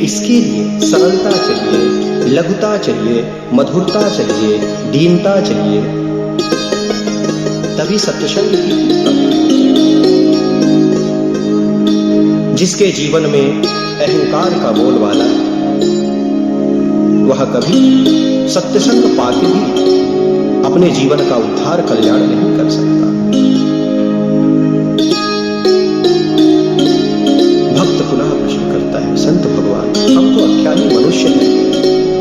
इसके लिए सरलता चाहिए, लघुता चाहिए, मधुरता चाहिए, दीनता चाहिए, तभी सत्संग की जिसके जीवन में अहंकार का बोलबाला है, वह कभी सत्संग पाके भी अपने जीवन का उद्धार कल्याण नहीं कर सकता। भक्त पुनः प्रश्न करता है, संत भगवान, हम तो अज्ञानी मनुष्य हैं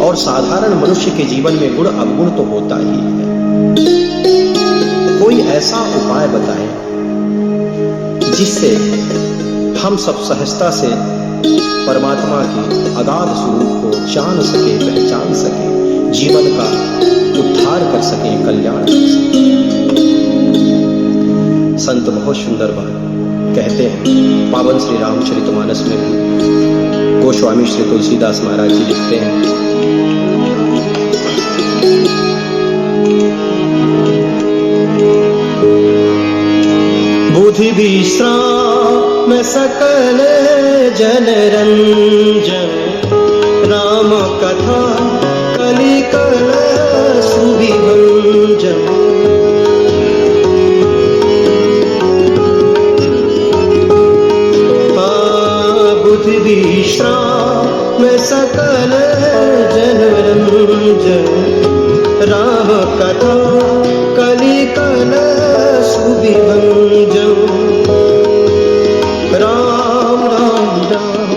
और साधारण मनुष्य के जीवन में गुण अवगुण तो होता ही है, कोई ऐसा उपाय बताएं जिससे हम सब सहजता से परमात्मा के अगाध स्वरूप को जान सके, पहचान सके, जीवन का उद्धार कर सके, कल्याण कर सके। संत बहुत सुंदर बात कहते हैं। पावन श्री रामचरितमानस में भी गोस्वामी श्री तुलसीदास महाराज जी लिखते हैं, बुद्धि विश्राम सकल जनरंजन, राम कथा कलिकल सुविभंजन। बुद्धि विश्राम सकल जनरंजन, राम कथा कलिकल सुविभंजन। राम राम राम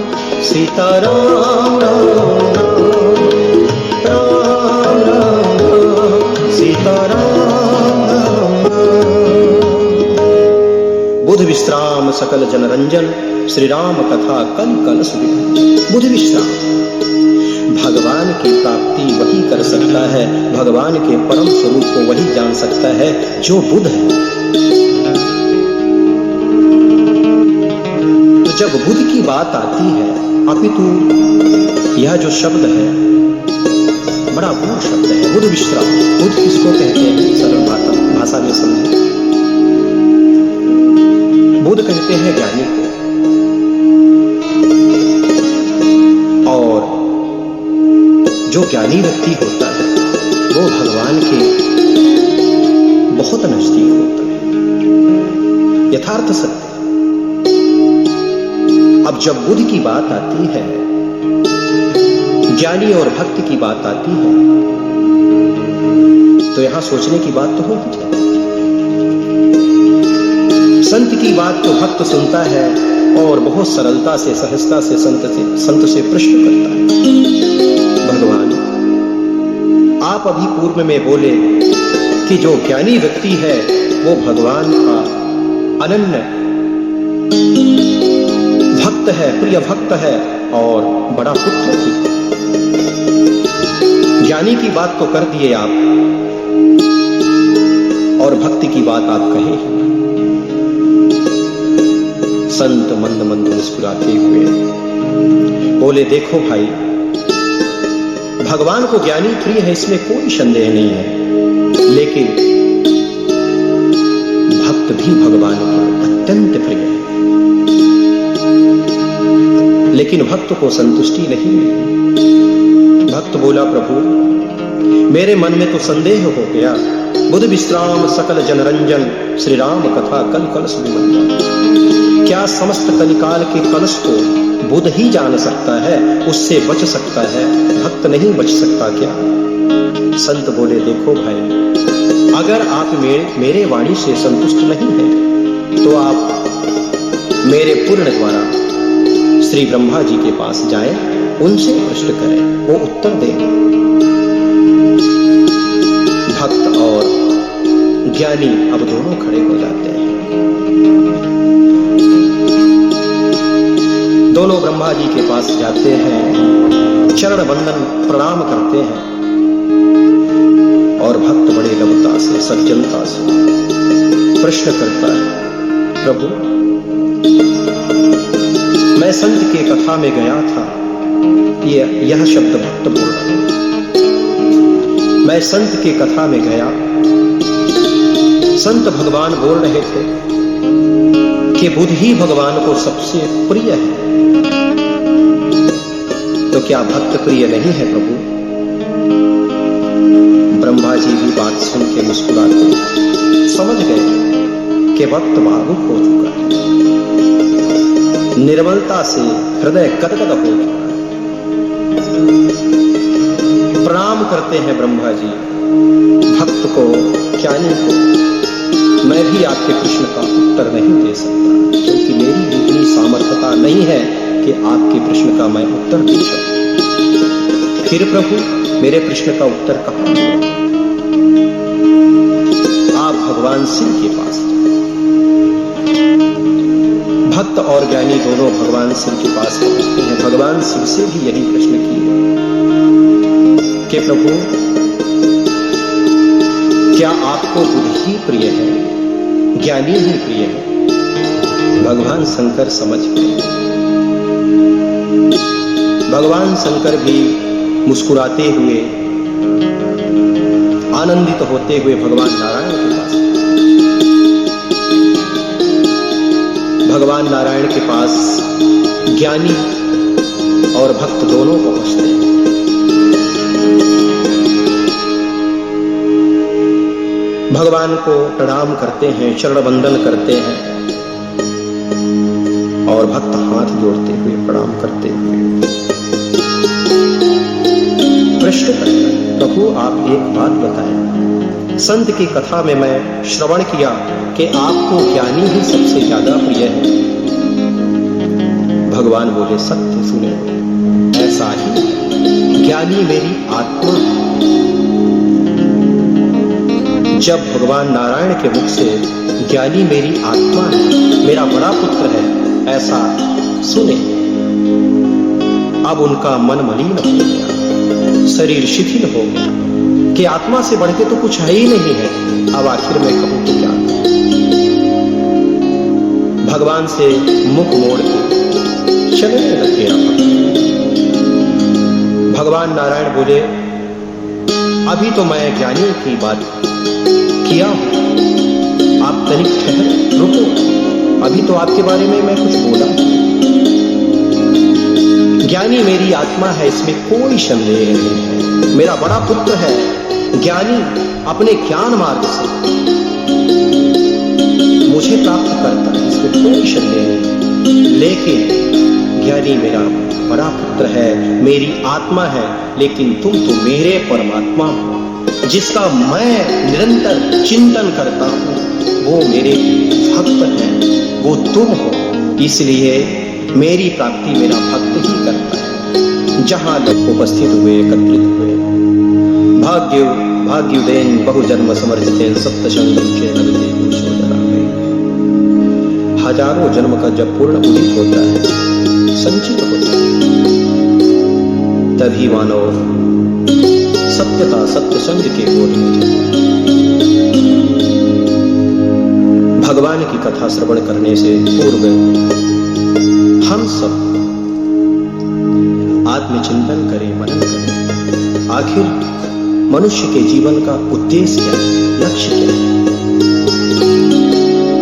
सीता राम राम राम, राम राम राम सीता राम राम। बुध विश्राम सकल जनरंजन, श्री राम कथा कल कल सुविभंजन। बुध विश्राम, भगवान की प्राप्ति वही कर सकता है, भगवान के परम स्वरूप को वही जान सकता है जो बुध है। तो जब बुध की बात आती है, अपितु यह जो शब्द है बड़ा पूर्ण शब्द है, बुध विश्राम। बुध किसको कहते हैं, सरल भाषा में समझे। बुध कहते हैं ज्ञानी को, और जो ज्ञानी व्यक्ति होता है वो भगवान के बहुत नजदीक होता है, यथार्थ सत्य। अब जब बुद्ध की बात आती है, ज्ञानी और भक्त की बात आती है, तो यहां सोचने की बात तो होती है। संत की बात तो भक्त सुनता है और बहुत सरलता से, सहजता से संत से प्रश्न करता है, भगवान आप अभी पूर्व में बोले कि जो ज्ञानी व्यक्ति है वो भगवान का अनन्य भक्त है, प्रिय भक्त है और बड़ा पुत्र भी। ज्ञानी की बात तो कर दिए आप, और भक्ति की बात आप कहे। संत मंद मंद मुस्कुराते हुए बोले, देखो भाई, भगवान को ज्ञानी प्रिय है, इसमें कोई संदेह नहीं है, लेकिन भक्त भी भगवान को अत्यंत प्रिय है। लेकिन भक्त को संतुष्टि नहीं मिली। भक्त बोला, प्रभु मेरे मन में तो संदेह हो गया, बुध विश्राम सकल जनरंजन, श्री राम कथा कल कलश विमंजन। क्या समस्त कलिकाल के कलश को बुध ही जान सकता है, उससे बच सकता है, भक्त नहीं बच सकता क्या? संत बोले, देखो भाई, अगर आप मेरे वाणी से संतुष्ट नहीं हैं, तो आप मेरे पूर्ण द्वारा श्री ब्रह्मा जी के पास जाएं, उनसे प्रश्न करें, वो उत्तर देंगे। भक्त और ज्ञानी अब दोनों खड़े हो जाते हैं। दोनों ब्रह्मा जी के पास जाते हैं, चरण वंदन प्रणाम करते हैं, और भक्त बड़े लघुता से, सज्जनता से प्रश्न करता है, प्रभु मैं संत के कथा में गया था, यह शब्द भक्त बोल रहा है। मैं संत के कथा में गया, संत भगवान बोल रहे थे कि बुद्ध ही भगवान को सबसे प्रिय है, क्या भक्त प्रिय नहीं है प्रभु? ब्रह्मा जी भी बात सुन के मुस्कुराते समझ गए कि वक्त भावुक हो चुका है, निर्मलता से हृदय गदगद हो चुका है। प्रणाम करते हैं ब्रह्मा जी भक्त को, ज्ञानी को। मैं भी आपके प्रश्न का उत्तर नहीं दे सकता, क्योंकि मेरी इतनी सामर्थ्यता नहीं है कि आपके प्रश्न का मैं उत्तर दे सकूं। फिर प्रभु मेरे प्रश्न का उत्तर कहां दूं? आप भगवान शिव के पास जाए। भक्त और ज्ञानी दोनों भगवान शिव के पास पहुंचते हैं। भगवान शिव से भी यही प्रश्न किए कि प्रभु क्या आपको बुद्धि ही प्रिय है, ज्ञानी ही प्रिय है? भगवान शंकर समझ गए। भगवान शंकर भी मुस्कुराते हुए, आनंदित होते हुए भगवान नारायण के पास, भगवान नारायण के पास ज्ञानी और भक्त दोनों पहुंचते हैं। भगवान को प्रणाम करते हैं, चरण वंदन करते हैं और भक्त हाथ जोड़ते हुए प्रणाम करते हुए प्रश्न करते हैं, प्रभु आप एक बात बताएं। संत की कथा में मैं श्रवण किया कि आपको ज्ञानी ही सबसे ज्यादा प्रिय है। भगवान बोले सत्य सुने, ऐसा ही ज्ञानी मेरी आत्मा है। जब भगवान नारायण के मुख से ज्ञानी मेरी आत्मा है, मेरा बड़ा पुत्र है, ऐसा सुने, अब उनका मन मलिन हो गया, शरीर शिथिल हो गया कि आत्मा से बढ़ के तो कुछ है ही नहीं है। अब आखिर में कहूं तो क्या करूं? भगवान से मुख मोड़ के चलने लगे। भगवान नारायण बोले अभी तो मैं ज्ञानी की बात किया हूं, आप तनिक ठहर रुको, अभी तो आपके बारे में मैं कुछ बोला। ज्ञानी मेरी आत्मा है, इसमें कोई संदेह नहीं है। मेरा बड़ा पुत्र है ज्ञानी, अपने ज्ञान मार्ग से मुझे प्राप्त करता है, इसमें कोई संदेह नहीं। लेकिन ज्ञानी मेरा बड़ा पुत्र है, मेरी आत्मा है, लेकिन तुम तो मेरे परमात्मा हो, जिसका मैं निरंतर चिंतन करता हूं, वो मेरे भक्त हैं, वो तुम हो। इसलिए मेरी प्राप्ति मेरा भक्त ही करता है। जहां लोग उपस्थित हुए, एकत्रित हुए, भाग्युदेन बहुजन्म समर्जितेन सप्तशंगम के नवते पुरुषोदरा में हजारों जन्म का जब पूर्ण उदित होता है, संचित होता है, तभी मानव सत्यता सत्य संग के गोद में जाता है। भगवान की कथा श्रवण करने से पूर्व हम सब आत्मचिंतन करें, मनन करें। आखिर मनुष्य के जीवन का उद्देश्य क्या है, लक्ष्य क्या है?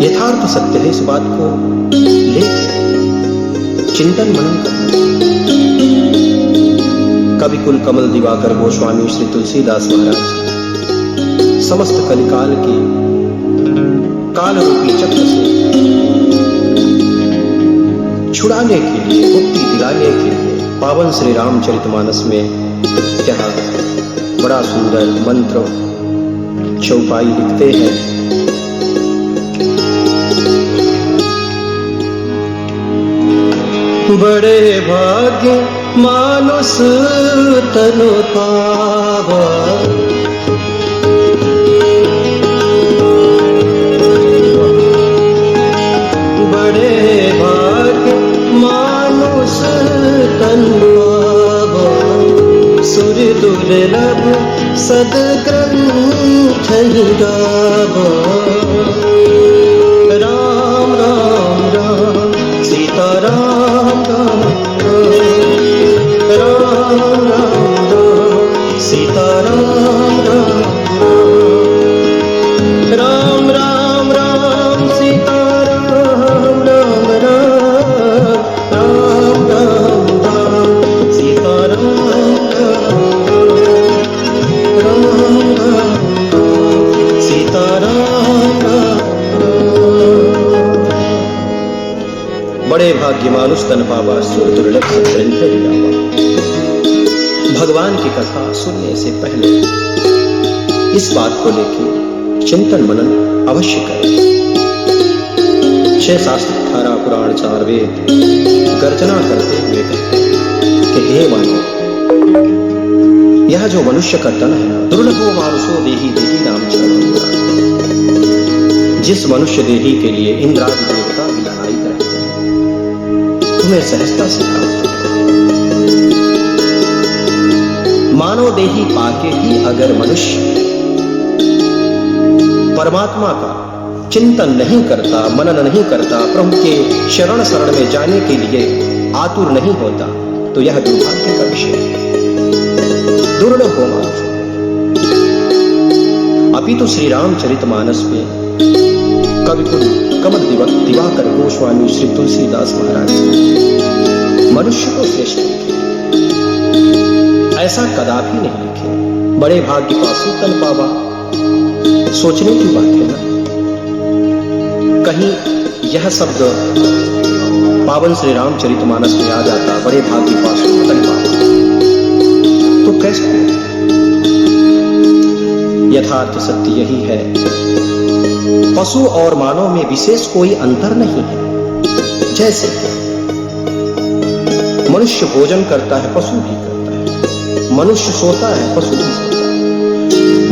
यथार्थ सत्य है, इस बात को लेकर चिंतन मनन करना। कवि कुल कमल दिवाकर गोस्वामी श्री तुलसीदास महाराज समस्त कलिकाल के काल रूपी चक्र से छुड़ाने के लिए, मुक्ति दिलाने के लिए पावन श्री रामचरितमानस में यहाँ बड़ा सुंदर मंत्र चौपाई लिखते हैं। बड़े भाग्य मानुष तनु पावा, बड़े भाग्य मानुष तनु पावा, सुर दुर्लभ सद्ग्रंथ ही गावा। राम राम राम सीता राम राम राम राम राम सीता राम राम राम राम सीता राम राम राम राम राम राम सीता राम। भाग्य मानुष तन पावा सुर दुर्लभ ग्रंथ गावा। भगवान की कथा सुनने से पहले इस बात को लेकर चिंतन मनन अवश्य करें। 6 शास्त्र 18 पुराण 4 वेद गर्जना करते हुए कहते कि हे मानव, यह जो मनुष्य का तन है, दुर्लभो मानुषो देही देही नाम चरण। जिस मनुष्य देही के लिए इंद्रादि देवता भी लड़ाई करते हैं, तुम्हें सहजता से प्राप्त है। मानव देही पाके ही अगर मनुष्य परमात्मा का चिंतन नहीं करता, मनन नहीं करता, प्रभु के शरण में जाने के लिए आतुर नहीं होता, तो यह दुर्भाग्य का विषय है। दुर्लभ हो मानुष। अपितु श्री रामचरितमानस में कविकुल कमल दिवाकर गोस्वामी श्री तुलसीदास महाराज मनुष्य को श्रेष्ठ लिखे, ऐसा कदापि नहीं लिखे। बड़े भाग्य पासु तन पावा, सोचने की बात है ना। कहीं यह शब्द पावन श्री रामचरितमानस में आ जाता, बड़े भाग्य पासु तन पावा, तो कैसे? यथार्थ सत्य यही है, पशु और मानव में विशेष कोई अंतर नहीं है। जैसे मनुष्य भोजन करता है, पशु भी करता है। मनुष्य सोता है, पशु भी सोता है।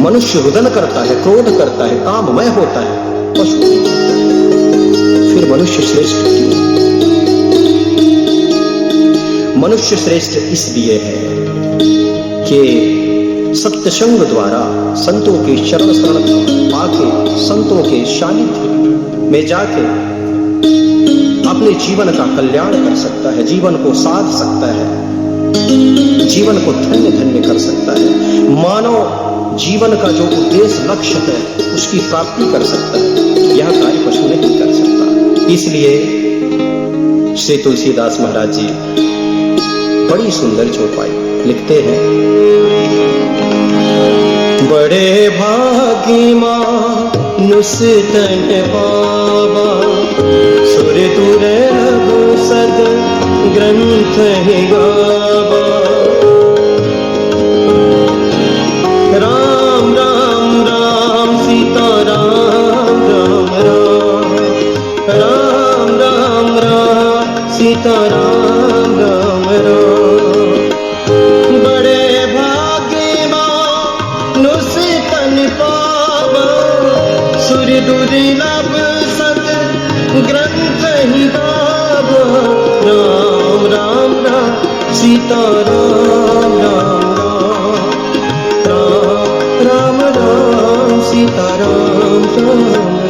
मनुष्य रुदन करता है, क्रोध करता है, काममय होता है, पशु भी। फिर मनुष्य श्रेष्ठ क्यों? मनुष्य श्रेष्ठ इसलिए है कि सत्संग द्वारा संतों के शरण पाके, संतों के सानिध्य में जाके अपने जीवन का कल्याण कर सकता है, जीवन को साध सकता है, जीवन को धन्य धन्य कर सकता है। मानव जीवन का जो उद्देश्य लक्ष्य है उसकी प्राप्ति कर सकता है। यह कार्य पशु नहीं कर सकता। इसलिए श्री तुलसीदास महाराज जी बड़ी सुंदर चौपाई लिखते हैं। बड़े भागी मानुष तन पावा, सुर दुर्लभ सद ग्रंथ गावा। राम राम राम सीता राम राम राम, राम राम राम सीता राम राम राम। बड़े भाग्य मानुष तन पावा, सुर दुर्लभ सद ग्रंथ गावा। राम राम राम सीता राम राम राम, राम राम राम सीता राम राम।